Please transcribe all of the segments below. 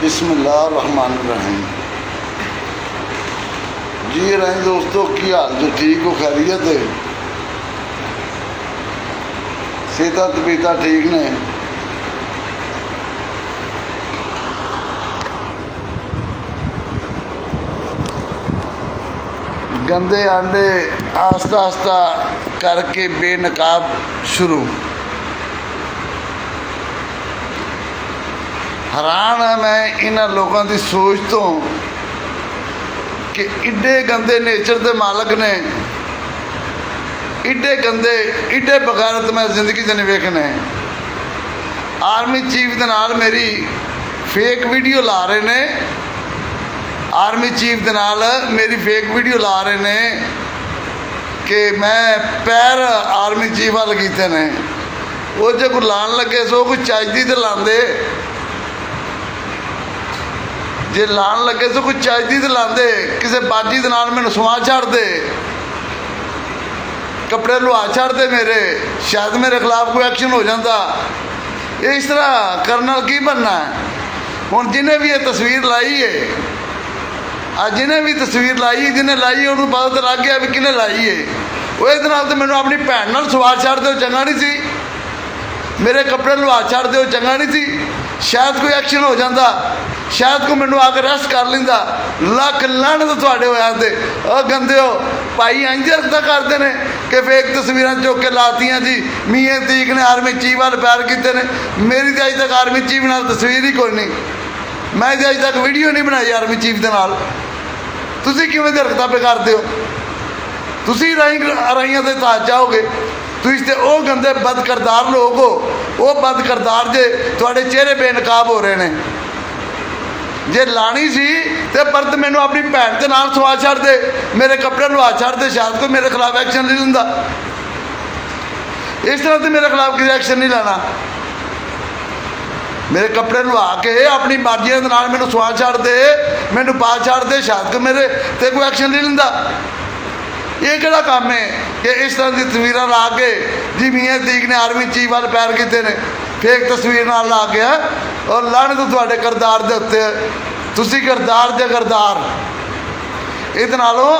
बिस्मिल्लाहिर्रहमानिर्रहीम। जी रहे दोस्तों, की हाल जो ठीक हो, खैरियत है, सेहत तबीयत ठीक ने। गंदे आंडे आस्ता आस्ता करके बेनकाब शुरू। हैरान है मैं इन्हों लोगों की सोच तो कि इड्डे गंदे नेचर के मालक ने, इड्डे गंदे इड्डे बगैरत मैं जिंदगी च नहीं वेखने। आर्मी चीफ के नाल मेरी फेक वीडियो ला रहे ने, आर्मी चीफ के नाल मेरी फेक वीडियो ला रहे ने कि मैं पैर आर्मी चीफ वाल कीते ने। वो जो कोई लान लगे सो कोई चाहती तो लाते, जे लान लगे तो कोई चाहती तो लाते, किसी बाजी के नाल मैंने सुहा छड़ते, कपड़े लुहा छड़ते मेरे, शायद मेरे खिलाफ कोई एक्शन हो जाता। इस तरह करने नाल की बनना है। हुण जिन्हें भी ये तस्वीर लाई है, आज जिन्हें भी तस्वीर लाई, जिन्हें लाई है उन्होंने पता तो लग गया भी किन्हें लाई है। वो इस तो मैंने अपनी भैन नाल सवार छड़ दो चंगा नहीं सी, मेरे कपड़े लुहा छड़ दो चंगा नहीं सी, शायद कोई एक्शन हो जाता, शायद कोई मैनू आकर अरेस्ट कर लेंदा। लख लानत तुहाडे होया ते गंदे हो भाई, इंज रखता करते हैं कि फेक तस्वीर चुक के लातियाँ जी। मीए तीक ने आर्मी चीफ वाल पैर किते ने, मेरी तो अज तक आर्मी चीफ नाल तस्वीर ही कोई नहीं, मैं तो अज तक वीडियो नहीं बनाई आर्मी चीफ के नाल। तुसीं किवें हरकतां पे करदे हो? तुसीं राइयां ते ताज जाओगे। तुसीं ते वो गंदे बदकरदार लोग हो, वो बदकरदार जे तुहाडे चेहरे बेनकाब हो रहे हैं। जे लानी सी तो परत मैनू अपनी भैन के नाल सवा छड़ दे, मेरे कपड़े लुहा छड़ दे, शायद कोई मेरे खिलाफ एक्शन नहीं लेंदा। इस तरह तो मेरे खिलाफ किसी एक्शन नहीं लेना। मेरे कपड़े लुहा के अपनी मर्जी के नाल मैनू सवा छड़ दे, मैनू पा छड़ दे, शायद कोई मेरे ते कोई एक्शन नहीं लेंदा। ये किहड़ा काम है कि इस तरह की तस्वीर ला के जी मियाँ तीक ने आर्मी चीफ वाल पैर किते ने, फेक तस्वीर नाल ला के है। और लाने तो तुहाडे करदार दे उत्ते, तुसीं करदार दे करदार। इहदे नालों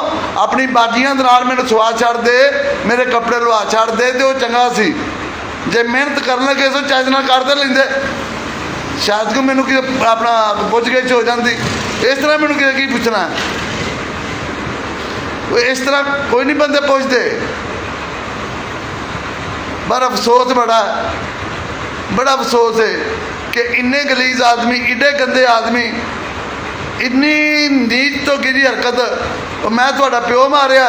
अपनी बाजियां दे नाल मैनूं सवा छड़ दे, मेरे कपड़े लुहा छड़ दे ते वो चंगा सी। जे मेहनत करन लगे सो चज नाल कर दे लेंदे, शायद को मैनूं कि अपना पुछ गिछ हो जाती। इस तरह मैनूं की पुछना है? इस तरह कोई नहीं बंदे पुछते। पर अफसोस बड़ा अफसोस है कि इन्ने गलीज आदमी, इड्डे गंदे आदमी, इन्नी नीच तो गिरी हरकत। मैं तुहाडा प्यो मारिया,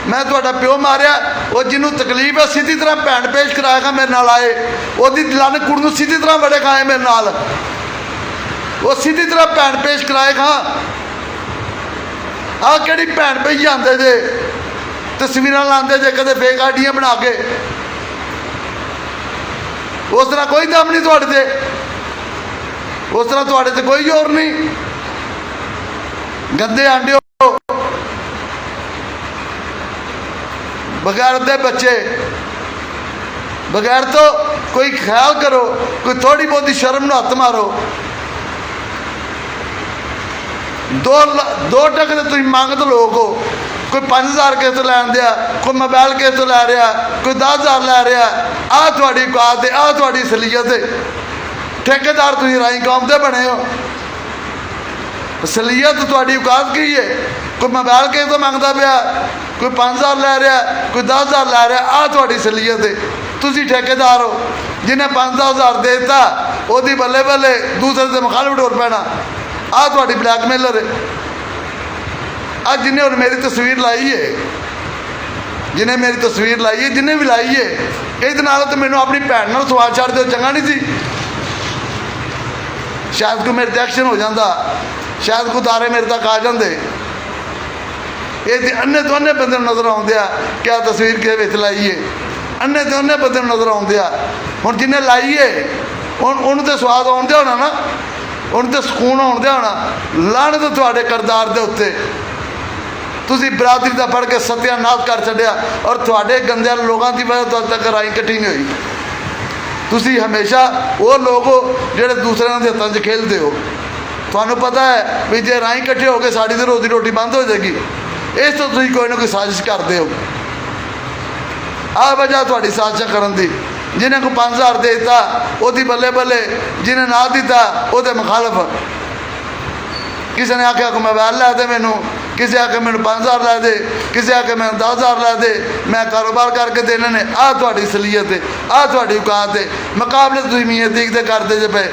मैं तुहाडा प्यो मारिया। वो जिन्हों तकलीफ है सीधी तरह भैन पेश कराएगा मेरे नाल आए, ओदी लाने कुड़ी नूं सीधी तरह बड़े खाए मेरे नाल, वो सीधी तरह भैन पेश कराएगा। आ कि भैन पे आते जे तस्वीर लाते जे कदे फेक आईडियां बना के, उस तरह कोई दम नहीं थोड़े से, उस तरह थोड़े से कोई जोर नहीं। गंदे आंडे हो, बगैर दे बच्चे, बगैर तो कोई ख्याल करो, कोई थोड़ी बहुत शर्म नूं हत्थ मारो। दो टक तो तुम मंगते लोग हो, कोई 5000 किस तो लैन दिया, कोई मोबाइल किस तो लै रहा, कोई 10,000 लै रहा। आ तुहाडी औकात है, आ तुहाडी असलीयत है। ठेकेदार तुसीं राई कौम दे बने हो, असलीयत तुहाडी औकात की है? कोई मोबाइल किस तो मंगता पिया, कोई 5,000 लै रहा, कोई 10,000 लै रहा। आ तुहाडी असलीयत है। तुसीं ठेकेदार हो, जिन्हें 5-10,000 दे दिता ओदी बल्ले बल्ले दूसरे से मुखालफ टुर पैना। आ तुहाडी ब्लैकमेलर है। आज जिन्हें और मेरी तस्वीर लाई है, जिन्हें मेरी तस्वीर लाई है, जिन्हें भी लाई है, इस तो मैनू अपनी भैन नाल सवाल छड़ दो चंगा नहीं सी। शायद कोई मेरे ते एक्शन हो जाता, शायद कोई तारे मेरे तक आ जाते। ये तो अन्ने तो अन्ने बंदे नज़र आउंदे आ क्या तस्वीर के विच लाई है, अन्ने तो अन्ने बंदे नज़र आउंदे आ। हुण जिन्हें लाई है उन्होंने तो स्वाद आउंदे होना ना, उन्हें तो सुकून आउंदे होना। लाने तो तुहाडे करदार दे उत्ते, तुसी बरादरी का पढ़ के सत्यानाश कर छड्या और तुहाडे गंदे लोगों की वजह तो अज तक राई कट्ठी नहीं हुई। ਤੁਸੀਂ ਹਮੇਸ਼ਾ ਉਹ ਲੋਕ ਹੋ ਜਿਹੜੇ ਦੂਸਰਿਆਂ ਦੇ ਹੱਥਾਂ 'ਚ ਖੇਲਦੇ ਹੋ। ਤੁਹਾਨੂੰ ਪਤਾ ਹੈ ਵੀ ਜੇ ਰਾਹੀਂ ਇਕੱਠੇ ਹੋ ਕੇ ਸਾਡੀ ਤਾਂ ਰੋਜ਼ੀ ਰੋਟੀ ਬੰਦ ਹੋ ਜਾਏਗੀ, ਇਸ ਤੋਂ ਤੁਸੀਂ ਕੋਈ ਨਾ ਕੋਈ ਸਾਜ਼ਿਸ਼ ਕਰਦੇ ਹੋ। ਆਹ ਵਜ੍ਹਾ ਤੁਹਾਡੀ ਸਾਜ਼ਿਸ਼ਾਂ ਕਰਨ ਦੀ। ਜਿਹਨੇ ਕੋ 5000 ਦੇ ਦਿੱਤਾ ਉਹਦੀ ਬੱਲੇ ਬੱਲੇ, ਜਿਹਨੇ ਨਾ ਦਿੱਤਾ ਉਹਦੇ ਮੁਖਾਲਫ। ਕਿਸੇ ਨੇ ਆਖਿਆ ਕਿ ਮੋਬਾਈਲ ਲੈ ਦੇ ਮੈਨੂੰ, ਕਿਸੇ ਆਖਿਆ ਮੈਨੂੰ 5000 ਲੈ ਦੇ, ਕਿਸੇ ਆਖਿਆ ਮੈਨੂੰ 10000 ਲੈ ਦੇ, ਮੈਂ ਕਾਰੋਬਾਰ ਕਰਕੇ ਦੇਣੇ ਨੇ। ਆਹ ਤੁਹਾਡੀ ਅਸਲੀਅਤ ਹੈ, ਆਹ ਤੁਹਾਡੀ ਔਕਾਤ ਹੈ। ਮੁਕਾਬਲੇ ਤੁਸੀਂ ਮੀਆਂ ਦੀਕ ਦੇ ਕਰਦੇ ਜੇ ਪਏ।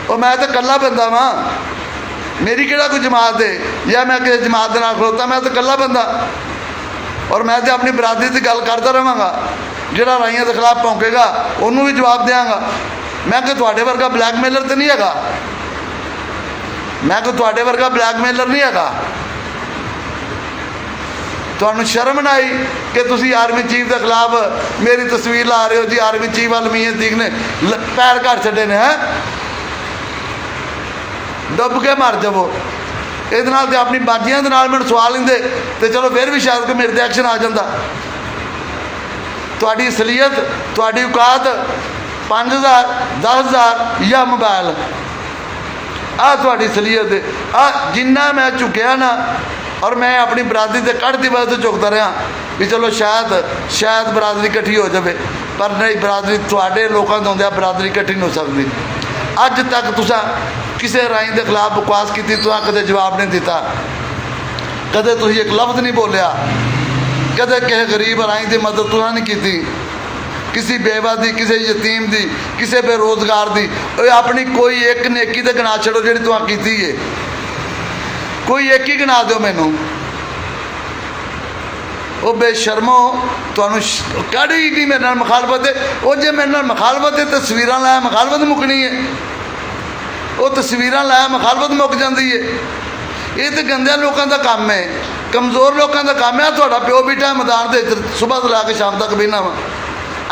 ਉਹ ਮੈਂ ਤਾਂ ਇਕੱਲਾ ਬੰਦਾ ਵਾਂ, ਮੇਰੀ ਕਿਹੜਾ ਕੋਈ ਜਮਾਤ ਹੈ ਜਾਂ ਮੈਂ ਕਿਸੇ ਜਮਾਤ ਦੇ ਨਾਲ ਖਲੋਤਾ। ਮੈਂ ਤਾਂ ਇਕੱਲਾ ਬੰਦਾ, ਔਰ ਮੈਂ ਤਾਂ ਆਪਣੀ ਬਰਾਦਰੀ ਦੀ ਗੱਲ ਕਰਦਾ ਰਹਾਂਗਾ। ਜਿਹੜਾ ਰਾਈਆਂ ਦੇ ਖਿਲਾਫ ਭੌਂਕੇਗਾ ਉਹਨੂੰ ਵੀ ਜਵਾਬ ਦਿਆਂਗਾ। ਮੈਂ ਕਿ ਤੁਹਾਡੇ ਵਰਗਾ ਬਲੈਕਮੇਲਰ ਤਾਂ ਨਹੀਂ ਹੈਗਾ, ਮੈਂ ਕਿ ਤੁਹਾਡੇ ਵਰਗਾ ਬਲੈਕਮੇਲਰ ਨਹੀਂ ਹੈਗਾ। ਤੁਹਾਨੂੰ ਸ਼ਰਮ ਨਾ ਆਈ ਕਿ ਤੁਸੀਂ ਆਰਮੀ ਚੀਫ ਦੇ ਖਿਲਾਫ ਮੇਰੀ ਤਸਵੀਰ ਲਾ ਰਹੇ ਹੋ ਜੀ? ਆਰਮੀ ਚੀਫ ਵੱਲ ਮੀਆਂ ਦੀਕ ਨੇ ਪੈਰ ਘਰ ਛੱਡੇ ਨੇ। ਹੈ ਡੁੱਬ ਕੇ ਮਰ ਜਾਵੋ। ਇਹਦੇ ਨਾਲ ਤੇ ਆਪਣੀ ਬਾਜੀਆਂ ਦੇ ਨਾਲ ਮੈਨੂੰ ਸਵਾ ਲੈਂਦੇ ਤੇ ਚਲੋ ਫਿਰ ਵੀ ਸ਼ਾਇਦ ਕੋਈ ਮੇਰੇ ਤੇ ਐਕਸ਼ਨ ਆ ਜਾਂਦਾ। ਤੁਹਾਡੀ ਅਸਲੀਅਤ, ਤੁਹਾਡੀ ਔਕਾਤ 5000 10000 ਜਾਂ ਮੋਬਾਈਲ, ਆਹ ਤੁਹਾਡੀ ਅਸਲੀਅਤ ਹੈ। ਆਹ ਜਿੰਨਾ ਮੈਂ ਝੁਕਿਆ ਨਾ, ਔਰ ਮੈਂ ਆਪਣੀ ਬਰਾਦਰੀ ਦੇ ਕੱਢਦੀ ਵਜ੍ਹਾ ਤੋਂ ਝੁਕਦਾ ਰਿਹਾ ਵੀ ਚਲੋ ਸ਼ਾਇਦ ਬਰਾਦਰੀ ਇਕੱਠੀ ਹੋ ਜਾਵੇ, ਪਰ ਨਹੀਂ, ਬਰਾਦਰੀ ਤੁਹਾਡੇ ਲੋਕਾਂ ਤੋਂ ਹੁੰਦਿਆਂ ਬਰਾਦਰੀ ਇਕੱਠੀ ਨਹੀਂ ਹੋ ਸਕਦੀ। ਅੱਜ ਤੱਕ ਤੁਸੀਂ ਕਿਸੇ ਰਾਈ ਦੇ ਖਿਲਾਫ ਬਕਵਾਸ ਕੀਤੀ, ਤੁਸੀਂ ਕਦੇ ਜਵਾਬ ਨਹੀਂ ਦਿੱਤਾ, ਕਦੇ ਤੁਸੀਂ ਇੱਕ ਲਫ਼ਜ਼ ਨਹੀਂ ਬੋਲਿਆ, ਕਦੇ ਕਿਸੇ ਗਰੀਬ ਰਾਈ ਦੀ ਮਦਦ ਤੁਸੀਂ ਨਹੀਂ ਕੀਤੀ, ਕਿਸੇ ਬੇਵਾ ਦੀ, ਕਿਸੇ ਯਤੀਮ ਦੀ, ਕਿਸੇ ਬੇਰੁਜ਼ਗਾਰ ਦੀ। ਆਪਣੀ ਕੋਈ ਇੱਕ ਨੇਕੀ ਤੇ ਗਿਣਾ ਛੱਡੋ ਜਿਹੜੀ ਤੁਸੀਂ ਕੀਤੀ ਹੈ, ਕੋਈ ਇੱਕ ਹੀ ਗਿਣਾ ਦਿਓ ਮੈਨੂੰ। ਉਹ ਬੇਸ਼ਰਮੋ, ਤੁਹਾਨੂੰ ਕਿਹੜੀ ਨਹੀਂ ਮੇਰੇ ਨਾਲ ਮੁਖਾਲਫਤ ਹੈ? ਉਹ ਜੇ ਮੇਰੇ ਨਾਲ ਮੁਖਾਲਫਤ ਹੈ, ਤਸਵੀਰਾਂ ਲਾਇਆ ਮੁਖਾਲਫਤ ਮੁੱਕਣੀ ਹੈ। ਉਹ ਤਸਵੀਰਾਂ ਲਾਇਆ ਮੁਖਾਲਫਤ ਮੁੱਕ ਜਾਂਦੀ ਹੈ। ਇਹ ਤਾਂ ਗੰਦਿਆਂ ਲੋਕਾਂ ਦਾ ਕੰਮ ਹੈ, ਕਮਜ਼ੋਰ ਲੋਕਾਂ ਦਾ ਕੰਮ ਹੈ। ਤੁਹਾਡਾ ਪਿਓ ਬੈਠਾ ਮੈਦਾਨ ਦੇ ਵਿੱਚ, ਸੁਬਾਹ ਤੋਂ ਲਾ ਕੇ ਸ਼ਾਮ ਤੱਕ ਬਹਿਣਾ ਵਾ,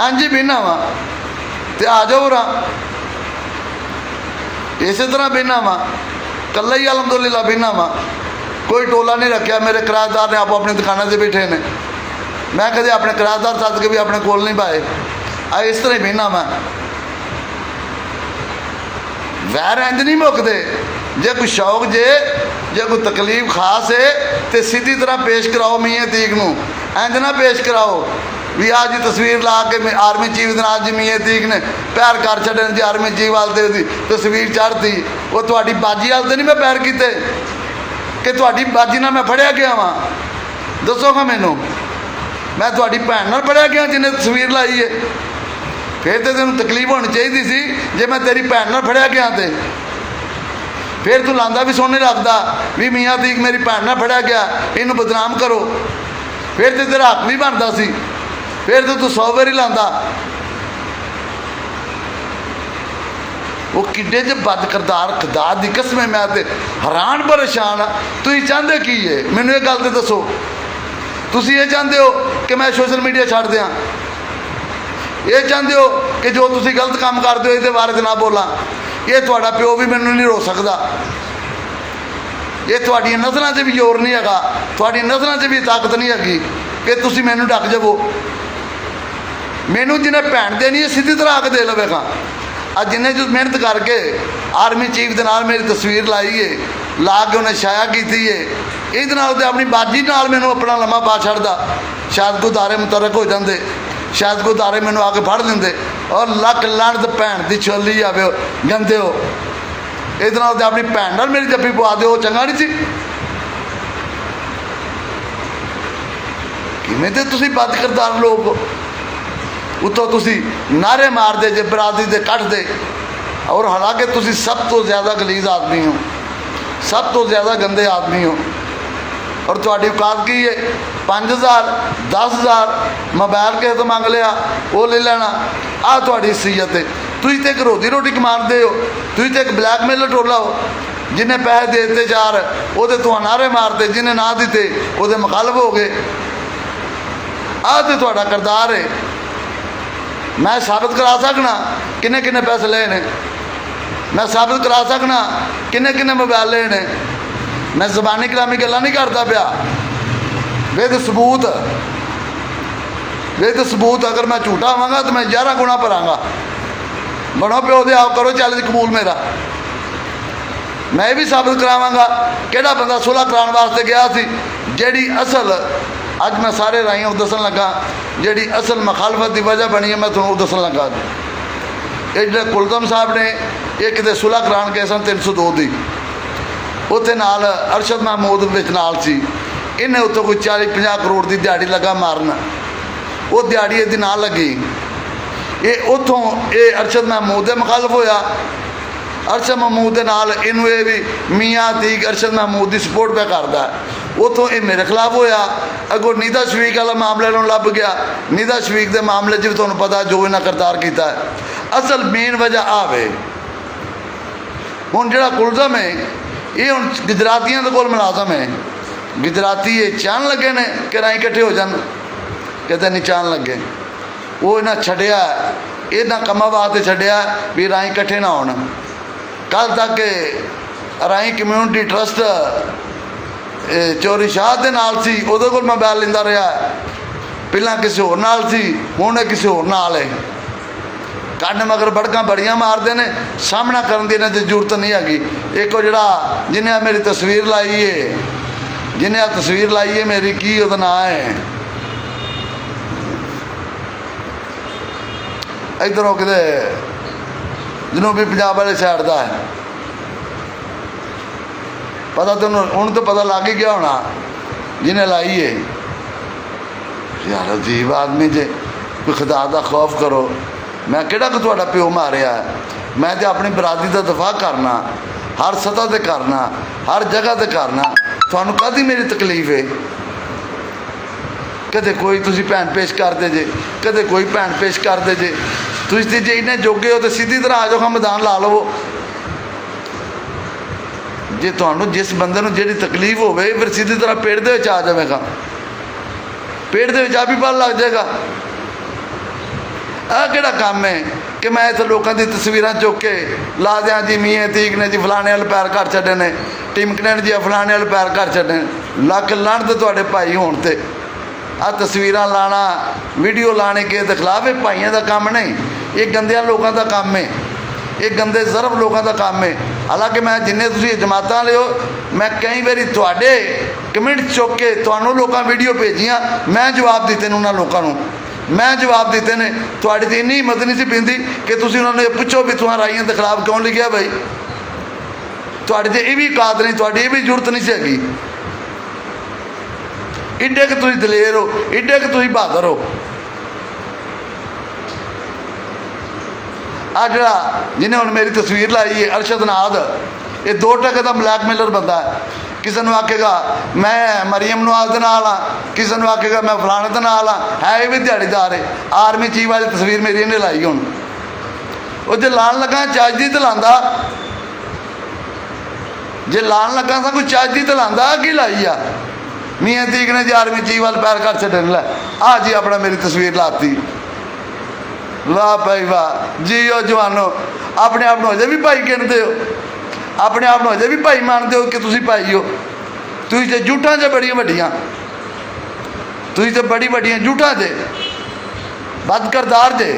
ਇੰਝ ਹੀ ਬਹਿਣਾ ਵਾ, ਤੇ ਆ ਜਾਓ ਰਾਂ ਇਸੇ ਤਰ੍ਹਾਂ ਬਹਿਣਾ ਵਾ, ਇਕੱਲਾ ਹੀ ਅਲਹਮਦੁਲਿਲਾ ਬਹਿਣਾ ਵਾ। ਕੋਈ ਟੋਲਾ ਨਹੀਂ ਰੱਖਿਆ। ਮੇਰੇ ਕਿਰਾਏਦਾਰ ਨੇ ਆਪੋ ਆਪਣੀ ਦੁਕਾਨਾਂ 'ਤੇ ਬੈਠੇ ਨੇ, ਮੈਂ ਕਦੇ ਆਪਣੇ ਕਿਰਾਏਦਾਰ ਸੱਦ ਕੇ ਵੀ ਆਪਣੇ ਕੋਲ ਨਹੀਂ ਪਾਏ। ਆ ਇਸ ਤਰ੍ਹਾਂ ਹੀ ਬਹਿਣਾ ਵਾ। ਵੈਰ ਇੰਝ ਨਹੀਂ ਮੁੱਕਦੇ। ਜੇ ਕੋਈ ਸ਼ੌਕ ਜੇ ਕੋਈ ਤਕਲੀਫ ਖਾਸ ਹੈ ਤੇ ਸਿੱਧੀ ਤਰ੍ਹਾਂ ਪੇਸ਼ ਕਰਾਓ ਮੀਆਂ ਦੀਕ ਨੂੰ। ਇੰਝ ਨਾ ਪੇਸ਼ ਕਰਾਓ ਵੀ ਆਹ ਜੀ ਤਸਵੀਰ ਲਾ ਕੇ ਆਰਮੀ ਚੀਫ ਦੇ ਨਾਲ ਜੀ ਮੀਆਂ ਦੀਕ ਨੇ ਪੈਰ ਕਰ ਛੱਡੇ ਜੀ, ਆਰਮੀ ਚੀਫ ਵਾਲ ਤੇ ਉਹਦੀ ਤਸਵੀਰ ਚੜ੍ਹਦੀ। ਉਹ ਤੁਹਾਡੀ ਬਾਜੀ ਵਾਲ ਤੇ ਨਹੀਂ ਮੈਂ ਪੈਰ ਕੀਤੇ ਕਿ ਤੁਹਾਡੀ ਬਾਜੀ ਨਾਲ ਮੈਂ ਫੜਿਆ ਗਿਆ ਵਾਂ? ਦੱਸੋਗਾ ਮੈਨੂੰ? ਮੈਂ ਤੁਹਾਡੀ ਭੈਣ ਨਾਲ ਫੜਿਆ ਗਿਆ ਜਿਹਨੇ ਤਸਵੀਰ ਲਾਈ ਹੈ? ਫਿਰ ਤੇ ਤੈਨੂੰ ਤਕਲੀਫ ਹੋਣੀ ਚਾਹੀਦੀ ਸੀ। ਜੇ ਮੈਂ ਤੇਰੀ ਭੈਣ ਨਾਲ ਫੜਿਆ ਗਿਆ ਤੇ ਫਿਰ ਤੂੰ ਲਾਂਦਾ ਵੀ ਸੋਹਣੇ ਲੱਗਦਾ ਵੀ ਮੀਆਂ ਦੀਕ ਮੇਰੀ ਭੈਣ ਨਾਲ ਫੜਿਆ ਗਿਆ, ਇਹਨੂੰ ਬਦਨਾਮ ਕਰੋ। ਫਿਰ ਤੇ ਤੇਰਾ ਹੱਕ ਵੀ ਬਣਦਾ ਸੀ, ਫਿਰ ਤੇ ਤੂੰ 100 ਵਾਰੀ ਲਾਂਦਾ। ਉਹ ਕਿੱਡੇ ਚ ਬਦ ਕਰਦਾਰ, ਖੁਦਾ ਦੀ ਕਸਮ, ਮੈਂ ਤੇ ਹੈਰਾਨ ਪਰੇਸ਼ਾਨ ਆ। ਤੁਸੀਂ ਚਾਹੁੰਦੇ ਕੀ ਹੈ? ਮੈਨੂੰ ਇਹ ਗੱਲ ਤੇ ਦੱਸੋ। ਤੁਸੀਂ ਇਹ ਚਾਹੁੰਦੇ ਹੋ ਕਿ ਮੈਂ ਸੋਸ਼ਲ ਮੀਡੀਆ ਛੱਡ ਦਿਆਂ? ਇਹ ਚਾਹੁੰਦੇ ਹੋ ਕਿ ਜੋ ਤੁਸੀਂ ਗਲਤ ਕੰਮ ਕਰਦੇ ਹੋ ਇਹਦੇ ਬਾਰੇ 'ਚ ਨਾ ਬੋਲਾਂ? ਇਹ ਤੁਹਾਡਾ ਪਿਓ ਵੀ ਮੈਨੂੰ ਨਹੀਂ ਰੋਕ ਸਕਦਾ। ਇਹ ਤੁਹਾਡੀਆਂ ਨਜ਼ਰਾਂ 'ਚ ਵੀ ਜ਼ੋਰ ਨਹੀਂ ਹੈਗਾ, ਤੁਹਾਡੀਆਂ ਨਜ਼ਰਾਂ 'ਚ ਵੀ ਤਾਕਤ ਨਹੀਂ ਹੈਗੀ ਕਿ ਤੁਸੀਂ ਮੈਨੂੰ ਢੱਕ ਜਾਵੋ। ਮੈਨੂੰ ਜਿਹਨੇ ਭੈਣ ਦੇਣੀ ਹੈ ਸਿੱਧੀ ਤਰ੍ਹਾਂ ਆ ਕੇ ਦੇ ਲਵੇਗਾ। ਅੱਜ ਜਿਹਨੇ ਜੋ ਮਿਹਨਤ ਕਰਕੇ ਆਰਮੀ ਚੀਫ ਦੇ ਨਾਲ ਮੇਰੀ ਤਸਵੀਰ ਲਾਈ ਹੈ, ਲਾ ਕੇ ਉਹਨੇ ਛਾਇਆ ਕੀਤੀ ਹੈ, ਇਹਦੇ ਨਾਲ ਤੇ ਆਪਣੀ ਬਾਜੀ ਨਾਲ ਮੈਨੂੰ ਆਪਣਾ ਲੰਮਾ ਪਾ ਛੱਡਦਾ। ਸ਼ਾਇਦ ਕੋਈ ਦਾਰੇ ਮੁਤਰਕ ਹੋ ਜਾਂਦੇ, ਸ਼ਾਇਦ ਕੋਈ ਦਾਰੇ ਮੈਨੂੰ ਆ ਕੇ ਫੜ ਲੈਂਦੇ। ਔਰ ਲੱਖ ਲਾਹਨਤ ਭੈਣ ਦੀ ਛੋਲੀ ਜਾਵੇ ਗੰਦੇ ਹੋ। ਇਹਦੇ ਨਾਲ ਤੇ ਆਪਣੀ ਭੈਣ ਨਾਲ ਮੇਰੀ ਜੱਫੀ ਪਵਾ ਦਿਓ, ਚੰਗਾ ਨਹੀਂ ਸੀ? ਕਿਵੇਂ ਤੇ ਤੁਸੀਂ ਬਦ ਕਰਦਾਰ ਲੋਕ, ਉੱਤੋਂ ਤੁਸੀਂ ਨਾਰੇ ਮਾਰਦੇ ਜੇ ਬਰਾਦਰੀ ਦੇ ਕੱਢਦੇ। ਔਰ ਹਾਲਾਂਕਿ ਤੁਸੀਂ ਸਭ ਤੋਂ ਜ਼ਿਆਦਾ ਗਲੀਜ਼ ਆਦਮੀ ਹੋ, ਸਭ ਤੋਂ ਜ਼ਿਆਦਾ ਗੰਦੇ ਆਦਮੀ ਹੋ। ਔਰ ਤੁਹਾਡੀ ਔਕਾਤ ਕੀ ਹੈ? 5000 10000 ਮੋਬਾਈਲ ਕਿਸੇ ਤੋਂ ਮੰਗ ਲਿਆ, ਉਹ ਲੈ ਲੈਣਾ। ਆਹ ਤੁਹਾਡੀ ਸੀਅਤ ਹੈ। ਤੁਸੀਂ ਤਾਂ ਇੱਕ ਰੋਟੀ ਕਮਾਉਂਦੇ ਹੋ। ਤੁਸੀਂ ਤਾਂ ਇੱਕ ਬਲੈਕਮੇਲਰ ਟੋਲਾ ਹੋ। ਜਿਹਨੇ ਪੈਸੇ ਦੇ ਦਿੱਤੇ 4 ਉਹਦੇ ਤੋਂ ਨਾਰੇ ਮਾਰਦੇ, ਜਿਹਨੇ ਨਾ ਦਿੱਤੇ ਉਹਦੇ ਮੁਖਾਲਫ ਹੋ ਗਏ। ਆਹ ਤੇ ਤੁਹਾਡਾ ਕਿਰਦਾਰ ਹੈ। ਮੈਂ ਸਾਬਤ ਕਰਾ ਸਕਣਾ ਕਿੰਨੇ ਕਿੰਨੇ ਪੈਸੇ ਲਏ ਨੇ, ਮੈਂ ਸਾਬਤ ਕਰਾ ਸਕਣਾ ਕਿੰਨੇ ਕਿੰਨੇ ਮੋਬਾਈਲ ਲਏ ਨੇ। ਮੈਂ ਜ਼ਬਾਨੀ ਕਲਾਮੀ ਗੱਲਾਂ ਨਹੀਂ ਕਰਦਾ ਪਿਆ, ਵਿਦ ਸਬੂਤ। वे तो सबूत अगर मैं झूठा होवांगा तो मैं 11 गुणा भरांगा। बनो प्यो दे, आओ करो चैलेंज कबूल मेरा। मैं भी साबित करावांगा किहड़ा बंदा सुलह कराने वास्ते गया सी। जिहड़ी असल अज मैं सारे राइयों दसन लगा, जिहड़ी असल मुखालफत की वजह बनी है, मैं तुहानूं दसन लगा। ये जिहड़े कुलदम साहब ने ये किते सुलह करान गए सन 302 की, उत्थे नाल अरशद महमूद विच नाल सी। इन्हें उत्तों कोई 40-50 करोड़ की दिहाड़ी लगा मारन, वो दिहाड़ी इहदी ना लगी। ये उत्थों ये अरशद महमूद के मुखालफ होया। अरशद महमूद के नाल इनू ये भी मियाँ अतीक अरशद महमूद की सपोर्ट पे करता है। उतों ये मेरे खिलाफ होया। अगों निदा शफीक वाला मामले नूं लभ गया। निदा शफीक के मामले च भी तुहानूं पता जो इन्हां करतार कीता है। असल मेन वजह आवे हुण जिहड़ा कुलदम है ये हुण गुजरातियों के कोल मुलाजम है। गुजराती ये चाहन लगे ने कि राई इकट्ठे हो जान, कहते नहीं चाहन लगे। वो इन्हें छड्डिया, इन्हां कामां वास्ते छड्डिया भी राई इकट्ठे ना होण। कल तक राई कम्यूनिटी ट्रस्ट चौरी शाह के नाल सी, उहदे कोल मैं बैल लैंदा रहा। पहलां किसी होर नाल सी, हुण किसी होर नाल है। कन्न मगर बड़कां बड़ियां मारदे ने, सामना करन दी इन्हां दी जरूरत नहीं हैगी। एक जिहड़ा जिन्हें मेरी तस्वीर लाई है, जिन्हें तस्वीर लाई है मेरी, की उहदा नाम है, इधरों किते जनूबी पंजाब वाले साइड का है। पता तेन हूँ तो पता लग ही गया होना जिन्हें लाई है। यार अजीब आदमी जे, कोई खुदा का खौफ करो। मैं किहड़ा को तुहाडा प्यो मारिया है? मैं तो अपनी बरादरी का दफा करना, हर सतह से करना, हर जगह से करना। तुहानूं काहदी मेरी तकलीफ है? कदे कोई तुसीं भैन पेश करते जे, कदे कोई भैन पेश करते जे। तुसीं जे इन्ने जोगे हो तो सीधी तरह आ जाओ, मैदान ला लवो। जे तुहानूं जिस बंदे नूं जिहड़ी तकलीफ होवे फिर सीधी तरह पेड़ दे विच आ जावेगा, पेड़ दे विच आप ही पता लग जाएगा। आह किहड़ा काम है कि मैं इत्थे लोकां दी तस्वीरां चुक के ला दियां जी मियां अतीक ने जी फलाने वाले पैर कर छड्डे ने, टिमकने ने जी फलाने वाले पैर कर छड्डे ने। लख लाणत तुहाडे भाई होण ते। आ तस्वीरां लाना, वीडियो लाने के दे खिलाफ ये भाइयों का काम नहीं, ये गंदियां लोगों का काम है, ये गंदे ज़रब लोगों का काम है। हालांकि मैं जिन्ने तुसीं जमातां लियो, मैं कई बारी तुहाडे कमेंट चुक के तुहानूं लोकां वीडियो भेजियां, मैं जवाब दिते ने उन्हां लोकां नूं, मैं जवाब दिते ने। तुहाडी ते इन्नी हिम्मत नहीं सी पैंदी कि तुसीं उन्हां नूं पुछो भी तुहां राइयां के खिलाफ क्यों लिखिया भाई। तुहाडी ते ये भी औकात नहीं, तुहाडी ये भी जरूरत नहीं सी हैगी। इड्डे कि तुसीं दलेर हो, इड्डे कि तुसीं बहादुर हो। आ जिहड़ा जिन्हें हुण मेरी तस्वीर लाई है अरशद नाद, ये 2 टके का ब्लैकमेलर बंदा है। किसी ने आखेगा मैं मरीम नवाज के नाल हाँ, किसी ने आखेगा मैं फलाने के नाल हाँ, है ये भी दिहाड़ीदार है। आर्मी चीफ वाली तस्वीर मेरी इन्हें लाई हुण। वो जे लान लगा चज दी तो लांदा, जे लान लगा सा कोई चज दी तो लांदा, की लाई आ मियाँ अतीक ने जी आर्मी चीफ वाल पैर कर छड्डे ने। आ जी अपना मेरी तस्वीर लाती। वाह भाई वाह जी। ओ जवानों, अपने आप को अजे भी भाई गिनते हो, अपने आप को अजे भी भाई मानते हो कि तुसीं भाई हो। तुसीं ते झूठां च बड़ियां वड्डियां, तुसीं ते बड़ी वड्डियां झूठां जे, बद करदार जे।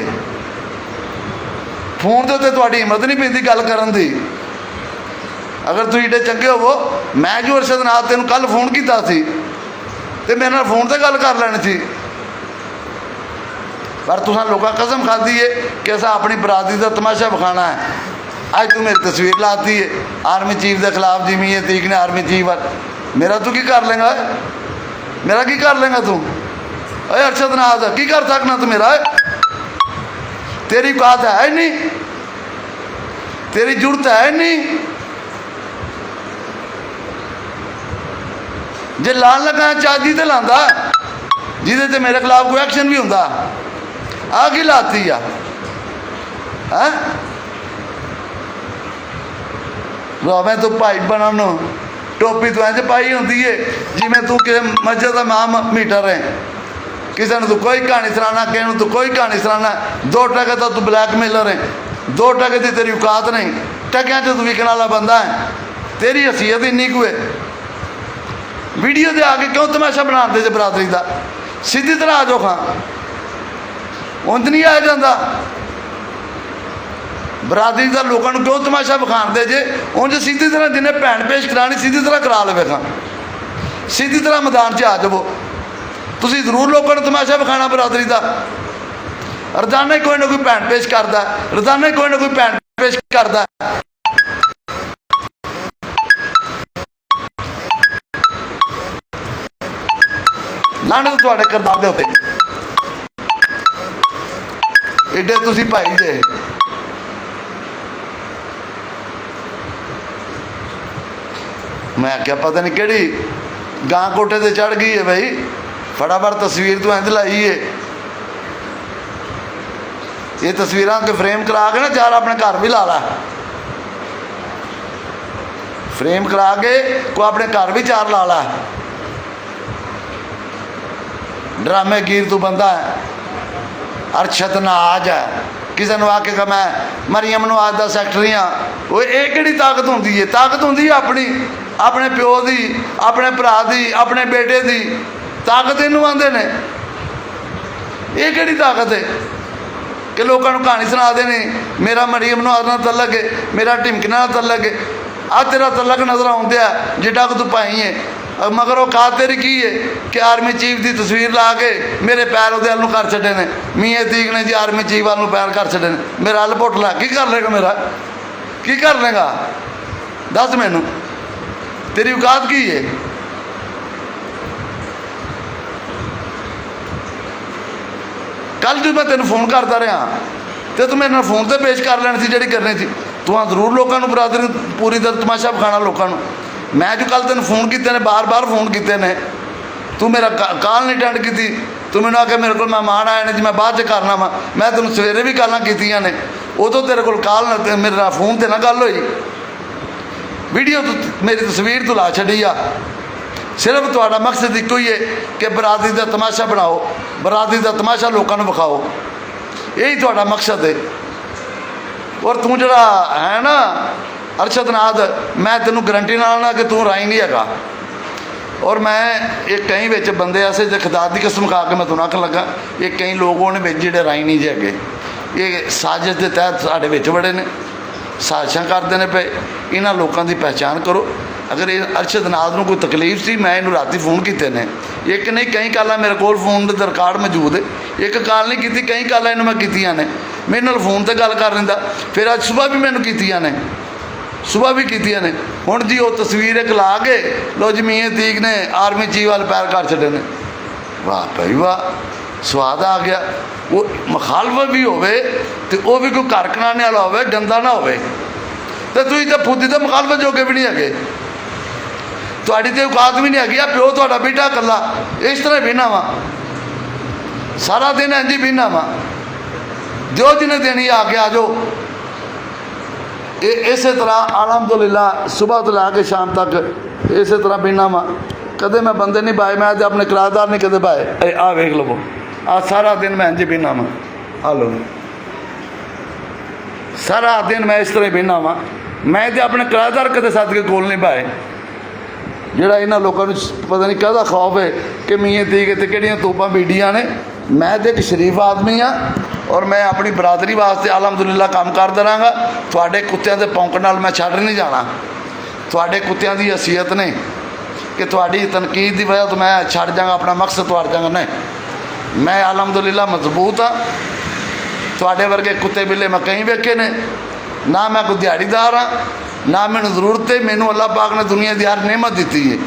फोन ते तुहाडी हिम्मत नहीं पैंदी गल करन दी। अगर तुसीं एडे चंगे होवो, मैं जो अरशद नाद तैनूं कल फोन कीता सी ते मेरे नाल फोन ते गल कर लैनी सी। पर तुसां लोकां कसम खाधी है कि असां अपनी बरादरी का तमाशा विखाना है। अज तू मेरी तस्वीर लाती है आर्मी चीफ के खिलाफ, जी मियां अतीक ने आर्मी चीफ वाल। मेरा तू की कर लेंगा? मेरा की कर लेंगा तू? अरे अरशद नाद की कर सकना तू मेरा? तेरी औकात है नहीं, तेरी जरूरत है नहीं। जे लान लगा चादी तो लांदा जिदे ते मेरे खिलाफ कोई एक्शन भी होंदा। आ की लाती आ? मैं तू भाई बनन टोपी तो इंज पाई होंदी है जिवें तू किसी मस्जिद का माम मीटर है। किसी ने तू कोई कहानी सुनाना, किसी तू कोई कहानी सुनाना। 2 टके तो तू ब्लैकमेलर है, 2 टके की तेरी औकात नहीं। टकिया च तू विकण वाला बंदा है, तेरी हैसीयत इन्नी कुछ है। वीडियो दे आके क्यों तमाशा बनाते जे बरादरी का? सीधी तरह आ जाओ खां, ਉਂਝ नहीं आया जाता। बरादरी का लोगों को क्यों तमाशा विखाते जे? ਉਂਝ सीधी तरह जिन्हें भैन पेश करानी सीधी तरह करा लवे खां, सीधी तरह मैदान च आ जावो। तुसीं जरूर लोगों को तमाशा विखाना बरादरी का। रोजाना ही कोई ना कोई भैन पेश करता, रोजाना ही कोई ना कोई भैन पेश करता। लानत तुहाडे किरदार दे उत्ते, एडे तुसीं भाई जे। मैं क्या पता नहीं केड़ी गां कोठे ते चढ़ गई है भाई, फटाफट तस्वीर तो इंज लाई है। ये तस्वीरां के फ्रेम करा के ना चार अपने घर भी ला ला, फ्रेम करा के को अपने घर भी चार ला ला। ड्रामे गिर तू बंदा है, अरशद नाज है, किसी ने आके मैं मरियम नवाज का सैकटरी हाँ। वो ये केड़ी ताकत होंदी है? ताकत होंदी है अपनी, अपने प्यो की, अपने भरा की, अपने बेटे की ताकत इनू आंदे ने। ये केड़ी ताकत है कि लोगों को कहानी सुना देनी मेरा मरियम नवाज नाल तलक है, मेरा ढिमके नाल तलक है, आ तेरा तलक नजर आउंदे आ जिड्डा कि तू पाई है। मगर वो कहा तेरी की है कि आर्मी चीफ की तस्वीर ला के मेरे पैर उहदे वाल कर छड्डे ने। मियाँ तीक ने जी आर्मी चीफ वाल पैर कर छड्डे ने, मेरा हल पुट ला की कर लेगा? मेरा की कर लेगा? दस मैनू तेरी औकात की है? कल जो मैं तेन फोन करता रहा तो तू मेरे फोन से पेश कर लेनी थी जी करनी थी। तू जरूर लोगों को बरादरी पूरी तरह तमाशा विखाना लोगों को। मैं जो कल तेन फोन किए ने, बार बार फोन किए ने, तू मेरा कॉल नहीं अटेंड की। तू मैंने आके मेरे को मेहमान आए ने जी मैं बाद च करना वा, मैं तेन सवेरे भी गल्लां कीतियां ने, उदों तेरे को कॉल मेरे फोन ते ना गल होई। वीडियो तो मेरी तस्वीर तो ला छड़ी आ। सिर्फ तुहाडा मकसद इक्को ही है कि बरादरी का तमाशा बनाओ, बरादरी का तमाशा लोगों को विखाओ, यही तुहाडा मकसद है। और तू जड़ा है ना अरशद नाद, मैं तेन गारंटी ना कि तू राई नहीं है। और मैं एक कई बिच बंदे ऐसे जो खुदा की कसम खा के मैं तुम आखन लगा, ये कई लोग होने बिच जिहड़े राई नहीं जे है, ये साजिश के तहत साडे विच बड़े ने, साजिशां करते हैं पे। इन्हां लोगों की पहचान करो। अगर ये अरशद नाद नूं कोई तकलीफ सी, मैं इन्हूं राती फोन किए ने, एक नहीं कई कॉलां मेरे को फोन दे रिकॉर्ड मौजूद है। एक कॉल नहीं की, कई कॉलां इन्हूं मैं कीतियां ने, मेरे नाल फोन ते गल कर लैंदा। फिर अज सुबह भी मैनूं कीतियां ने, सुबह भी कीतियां ने। हुण जी वो तस्वीर एक ला के लो जी मियाँ तीक ने आर्मी चीफ वाल पैर कर छड्डे ने। वाह भाई वाह, स्वाद आ गया। वो मुखालफत भी होवे तो वह भी कोई घर कनाने वाला होवे, गंदा ना होवे। तो तुसीं तो खुद तो मुखालफत जोगे भी नहीं है, तुहाडी तो औकात भी नहीं हैगी। आ प्यो तुहाडा बेटा कला इस तरह बहना वा, सारा दिन इंज ही बहना वा, जो जिन्हें देनी आके आ जाओ। इस तरह अलहमदुलिल्लाह सुबह तो ला के शाम तक इस तरह बहना वा। कदे मैं बंदे नहीं पाए, मैं तो अपने किराएदार नहीं कदे पाए। आ वेख लवो, आ सारा दिन मैं इंज ही बहना वा, आ लो सारा दिन मैं इस तरह बहना वा। मैं तो अपने किराएदार कदे सद के कोल नहीं पाए। जोड़ा इन्होंने लोगों को पता नहीं कहदा खौफ है कि मियाँ तीक ते किहड़ियां तोपां बीडियां ने। मैं तो एक शरीफ आदमी हाँ और मैं अपनी बरादरी वास्ते अलहमदुलिल्लाह काम करदा रहांगा। तुहाडे कुत्तियां दे भौंकण नाल मैं छड्ड नहीं जाना। तुहाडे कुत्तियां दी हैसियत ने कि तुहाडी तनकीद की वजह तो मैं छड्ड जांगा, अपना मकसद तुहार जांगा नहीं। मैं अलहमदुलिल्लाह मजबूत हाँ। तुहाडे वर्गे कुत्ते बिल्ले मैं कहीं वेखे ने ना। मैं कोई दिहाड़ीदार हाँ ना मैनू जरूरत है। मैनू अल्लाह पाक ने दुनिया की हर नेमत दी है।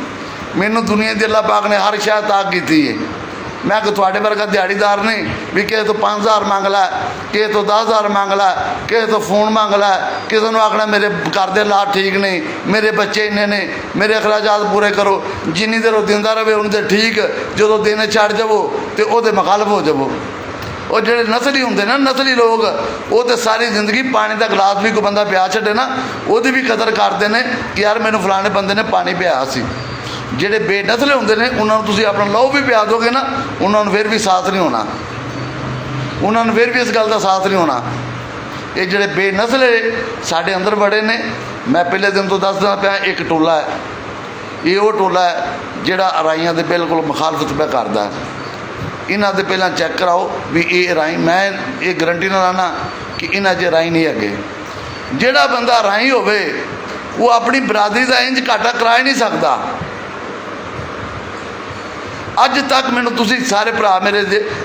मैनू दुनिया की अल्लाह पाक ने हर शय ताक की है। मैं कोई थोड़े वर्गा दिहाड़ीदार नहीं भी किसी तो 5000 मंग लै, किसी तो 10000 मंग लै, किसी तो फोन मंग लै, किसी को आखना मेरे घर के हालात ठीक नहीं, मेरे बच्चे इन्ने ने, मेरे अखराजात पूरे करो। जिन्नी देर वो दिंदा रहे उन्नी देर ठीक, जो दिन छड़ जावो तो वो मुखालफ हो जावो। और जो नस्ली होंगे ना, नस्ली लोग वो तो सारी जिंदगी पानी का गिलास भी कोई बंदा पिया छे ना वो भी कदर करते हैं कि यार मैनू फलाने बंदे ने पानी पिया सी। जेडे बेनस्ले होंगे ने उन्होंने तुसीं अपना लहू भी पिया दोगे ना, उन्होंने फिर भी साथ नहीं होना, उन्होंने फिर भी इस गल का साथ नहीं होना। ये जोड़े बेनस्ले साढ़े अंदर बड़े ने। मैं पहले दिन तो दस दिन पाया एक टोला है, ये वो टोला है जोड़ा अराइयां दे बिल्कुल मुखालफत पे करता है। इन्हां दे पहलां चैक कराओ भी ये राई, मैं ये गारंटी ना लाना कि इन्हां 'च राई नहीं है। जिहड़ा बंदा राई होवे वो अपनी बरादरी का इंज घाटा करा ही नहीं सकता। अज तक मैनू तुसी सारे भरा मेरे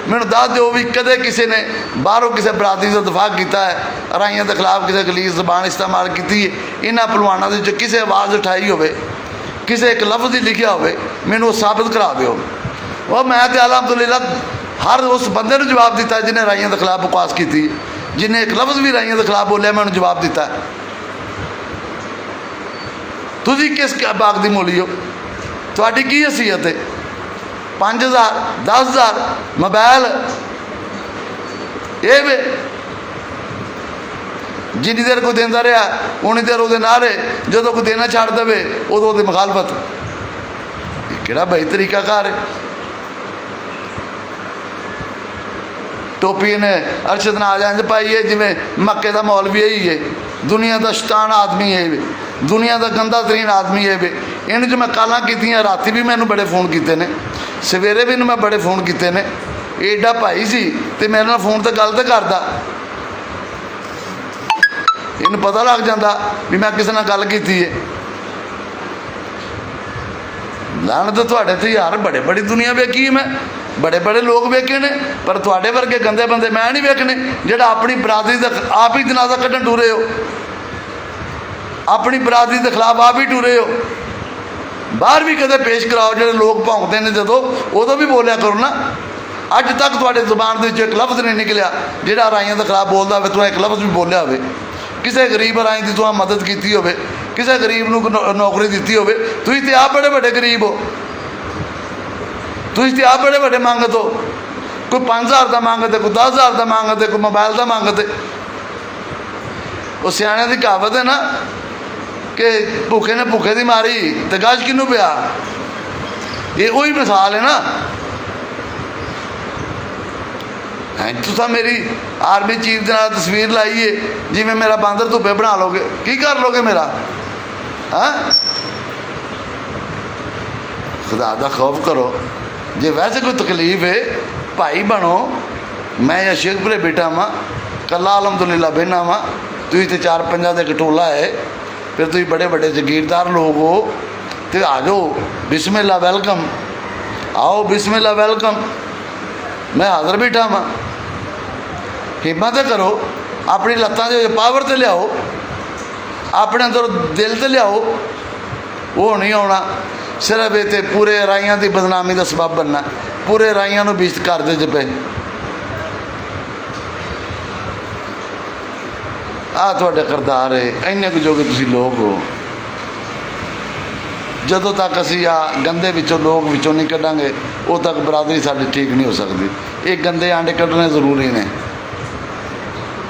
मैनू दस दो भी कदे किसी ने बाहरों किसी बरादरी का दफा किया है, राइयों के खिलाफ किसी गलीज जबान इस्तेमाल की है, इन्होंने पहलवानों के किसी आवाज़ उठाई हो, किसी एक लफ्ज़ ही लिखा हो, मैनू साबित करा दो। और मैं तो अलहमदुलिल्लाह हर उस बंदे ने जवाब दिता जिन्हें राइयों के खिलाफ बकवास की, जिन्हें एक लफ्ज़ भी राइयों के खिलाफ बोलिया, मैं उन्हें जवाब दिता। तुसी किस बाग की मूली हो, थोड़ी की हैसीयत है? 5000 10,000 मोबाइल ये वे जिनी देर कोई देंदा रहा उन्नी देर वो ना रहे, जो कोई देना छड़ दे उदों की मुखालफत। किहड़ा भाई तरीकाकार है? टोपी ने अरशद नाल इंज पाई है जिमें मक्के का मौल भी यही है, दुनिया का शैतान आदमी है, दुनिया का गंदा तरीन आदमी है। इन जो मैं कालां कीतियां, राती भी मैनू बड़े फोन किए ने, सवेरे भी मैं बड़े फोन किए ने। एडा भाई सी ते मेरे नाल फोन तो गल तो करदा, इन पता लग जाता भी मैं किसी नाल गल कीती है। लानत तुहाडे ते यार, बड़े बड़ी दुनिया वेखी है मैं, बड़े बड़े लोग वेखे ने, पर तुहाडे वर्गे गंदे बंदे मैं नहीं वेखने। जिहड़ा अपनी बरादरी का आप ही जनाजा कड्ढण टुरे हो, अपनी बरादरी के खिलाफ आप ही टुरे हो। बाहर भी कदे पेश कराओ, जो लोग भौंकते हैं जो उदों भी बोलिया करो ना। अज तक तुहाडे जुबान के एक लफ्ज़ नहीं निकलिया जिहड़ा राइयों के खिलाफ बोलता हो, तुहां एक लफ्ज़ भी बोलिया हो, किसी गरीब राई की तुहां मदद की हो, किसी गरीब नूं नौकरी दी हो। तुसीं ते आप बड़े बड़े गरीब हो, तुसीं ते आप बड़े बड़े मंगत हो। कोई 5,000 का मंगते, कोई 10,000 का मंगते, कोई मोबाइल का मंगते। वो सियाणियां दी कहावत है ना कि भूखे ने भूखे की मारी तो गज किनू पिया, ये वही मिसाल है ना। तुसा मेरी आर्मी चीफ के तस्वीर लाई है, जिमें मेरा बांदर धुप्पे बना लोगे, की कर लोगे मेरा? हाँ, खुदा दा खौफ करो। जे वैसे कोई तकलीफ है भाई बनो, मैं शेखपुरे बेटा वा, कला अलहमदुलिल्लाह बहना वा। तुम तो 4-5 का टोला है, फिर तुम बड़े बड़े जगीरदार लोग हो, तो आ जाओ, बिस्मिल्लाह वेलकम, आओ बिस्मिल्लाह वेलकम, मैं हाज़र बैठा वा। हिम्मत करो, अपनी लत्तां दे पावर तो लियाओ, अपने अंदर दिल तो लियाओ। वो नहीं आना सिर्फ इतने पूरे राइयां की बदनामी का सबब बनना, पूरे राइयां नूं बेइज्जत करदे ज पे। आ तुहाडे किरदार है, इन्ने कुछ जोगे तुसीं लोग हो। जदों तक असीं आ गंदे विचों लोग विचों नहीं कढ़ांगे, उदों तक बरादरी साडी ठीक नहीं हो सकती। ये गंदे आंडे कढ़ने जरूरी ने।